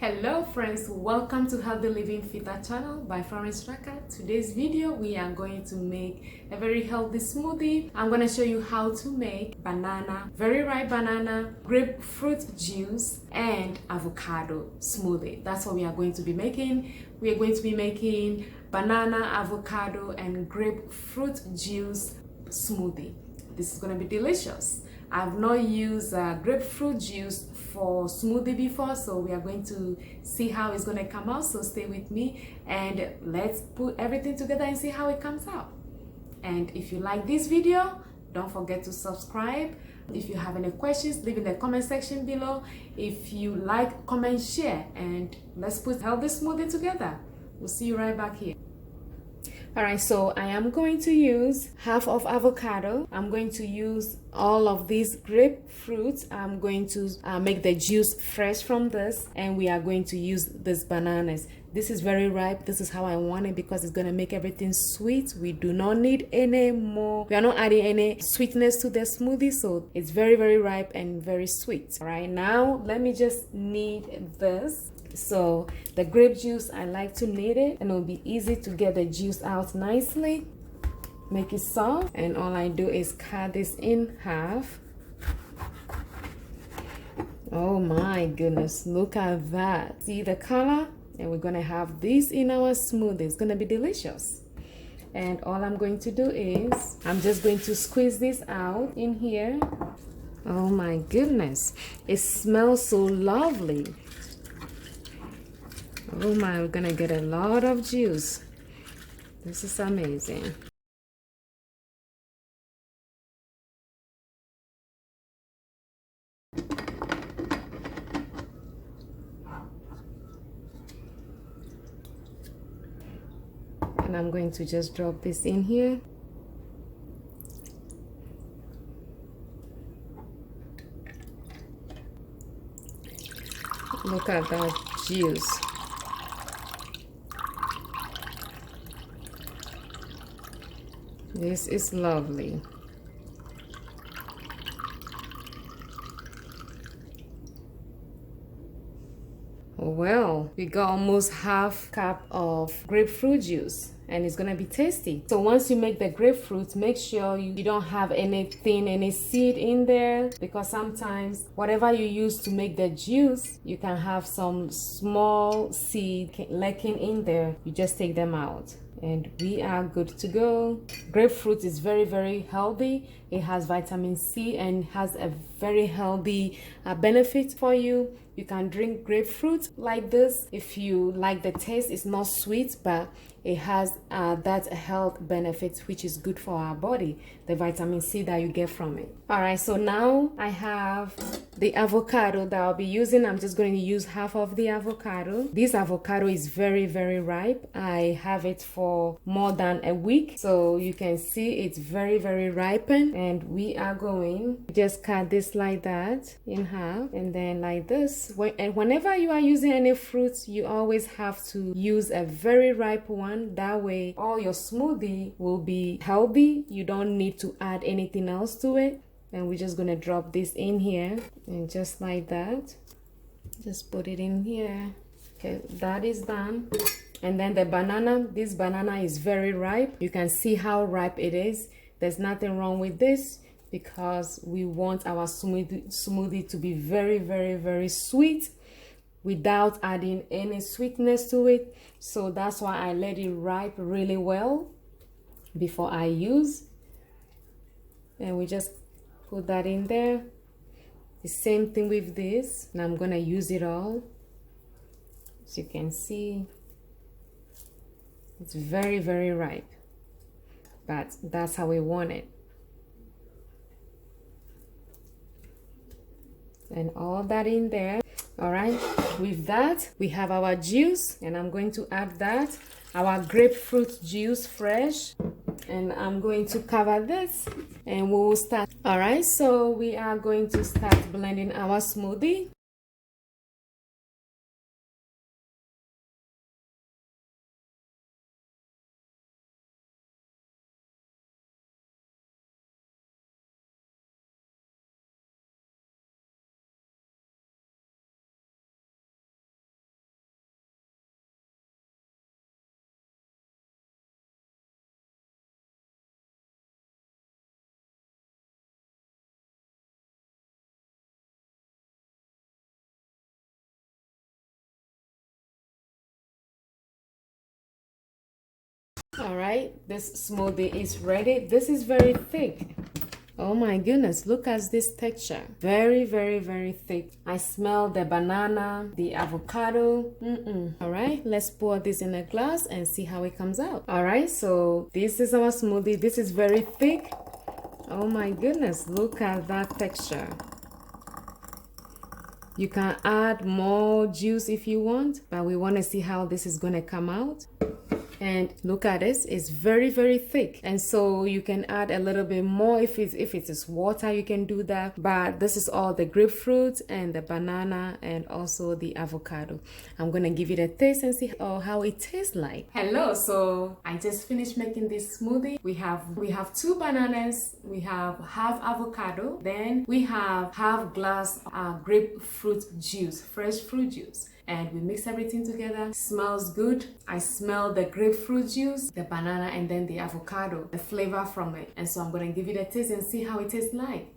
Hello friends, welcome to Healthylivingfitter channel by Florence Tracker. Today's video we are going to make a very healthy smoothie. I'm going to show you how to make banana, very ripe banana, grapefruit juice and avocado smoothie. That's what we are going to be making. We are going to be making banana, avocado and grapefruit juice smoothie. This is going to be delicious. I've not used grapefruit juice for smoothie before, so we are going to see how it's going to come out. So stay with me and let's put everything together and see how it comes out. And if you like this video, don't forget to subscribe. If you have any questions, leave in the comment section below. If you like, comment, share, and let's put healthy smoothie together. We'll see you right back here. Alright, so I am going to use half of avocado. I'm going to use all of these grapefruit. I'm going to make the juice fresh from this, and we are going to use these bananas. This is very ripe. This is how I want it because it's going to make everything sweet. We do not need any more. We are not adding any sweetness to the smoothie, so it's very, very ripe and very sweet. All right, now let me just knead this. So the grape juice, I like to knead it, and it'll be easy to get the juice out nicely. Make it soft, and all I do is cut this in half. Oh my goodness, look at that. See the color? And we're gonna have this in our smoothie. It's gonna be delicious. And all I'm going to do is I'm just going to squeeze this out in here. Oh my goodness, it smells so lovely. Oh my, we're gonna get a lot of juice. This is amazing. And I'm going to just drop this in here. Look at that juice. This is lovely. Well, we got almost half cup of grapefruit juice, and it's gonna be tasty. So once you make the grapefruit, make sure you don't have anything, any seed in there, because sometimes whatever you use to make the juice, you can have some small seed lurking in there. You just take them out and we are good to go. Grapefruit is very, very healthy. It has vitamin C and has a very healthy benefit for you. You can drink grapefruit like this if you like the taste. It's not sweet, but it has that health benefit which is good for our body, the vitamin C that you get from it. All right, so now I have the avocado that I'll be using. I'm just going to use half of the avocado. This avocado is very, very ripe. I have it for more than a week, so you can see it's very, very ripened. And we are going to just cut this like that in half, and then like this. And whenever you are using any fruits, you always have to use a very ripe one. That way all your smoothie will be healthy. You don't need to add anything else to it. And we're just gonna drop this in here, and just like that, just put it in here. Okay, that is done. And then the banana, this banana is very ripe. You can see how ripe it is. There's nothing wrong with this because we want our smoothie to be very, very, very sweet without adding any sweetness to it. So that's why I let it ripe really well before I use. And we just put that in there. The same thing with this, and I'm gonna use it all. As you can see, it's very, very ripe, but that's how we want it. And all that in there. All right, with that we have our juice, and I'm going to add that, our grapefruit juice fresh, and I'm going to cover this and we will start. All right, so we are going to start blending our smoothie. All right, this smoothie is ready. This is very thick. Oh my goodness, look at this texture. Very, very, very thick. I smell the banana, the avocado. All right, let's pour this in a glass and see how it comes out. All right, so this is our smoothie. This is very thick. Oh my goodness, look at that texture. You can add more juice if you want, but we want to see how this is going to come out. And look at this, it's very, very thick. And so you can add a little bit more if it is water, you can do that. But this is all the grapefruit and the banana and also the avocado. I'm gonna give it a taste and see how it tastes like. Hello, so I just finished making this smoothie. We have 2 bananas, we have half avocado, then we have half glass grapefruit juice, fresh fruit juice. And we mix everything together. Smells good. I smell the grapefruit juice, the banana, and then the avocado, the flavor from it. And so I'm gonna give it a taste and see how it tastes like.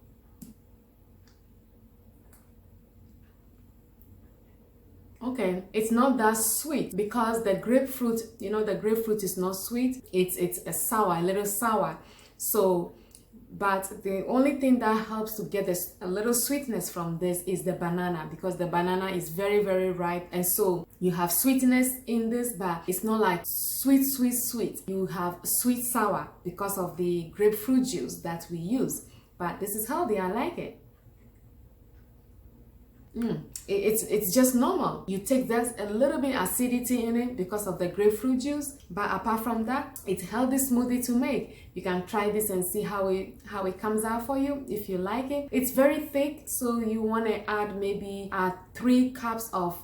Okay, it's not that sweet because the grapefruit, you know, the grapefruit is not sweet. It's a sour, a little sour. So, but the only thing that helps to get a little sweetness from this is the banana, because the banana is very, very ripe, and so you have sweetness in this, but it's not like sweet, sweet, sweet. You have sweet sour because of the grapefruit juice that we use. But this is healthy. I like it. It's just normal. You take that a little bit acidity in it because of the grapefruit juice, but apart from that, it's healthy smoothie to make. You can try this and see how it comes out for you if you like it. It's very thick, so you want to add maybe 3 cups of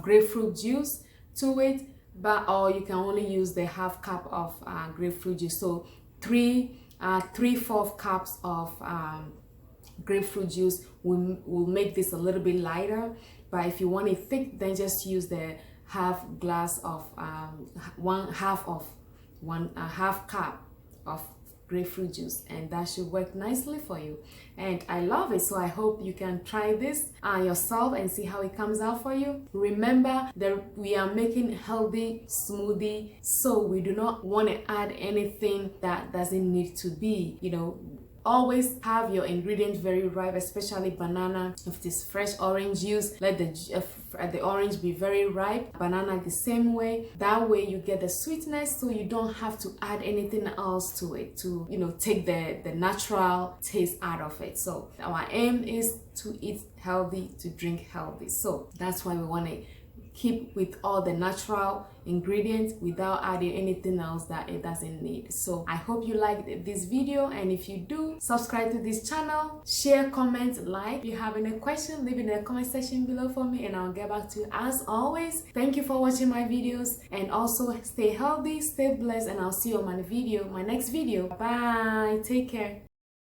grapefruit juice to it, or you can only use the half cup of grapefruit juice. So 3/4 cups of grapefruit juice will make this a little bit lighter, but if you want it thick, then just use the half cup of grapefruit juice, and that should work nicely for you. And I love it, so I hope you can try this yourself and see how it comes out for you. Remember that we are making healthy smoothie, so we do not want to add anything that doesn't need to be, you know. Always have your ingredients very ripe, especially banana. If it is fresh orange juice, let the orange be very ripe. Banana the same way. That way you get the sweetness, so you don't have to add anything else to it to, you know, take the natural taste out of it. So our aim is to eat healthy, to drink healthy. So that's why we want to keep with all the natural ingredients without adding anything else that it doesn't need. So I hope you liked this video, and if you do, subscribe to this channel, share, comment, like. If you have any question, leave it in the comment section below for me and I'll get back to you. As always, thank you for watching my videos, and also stay healthy, stay blessed, and I'll see you on my next video. Bye, take care.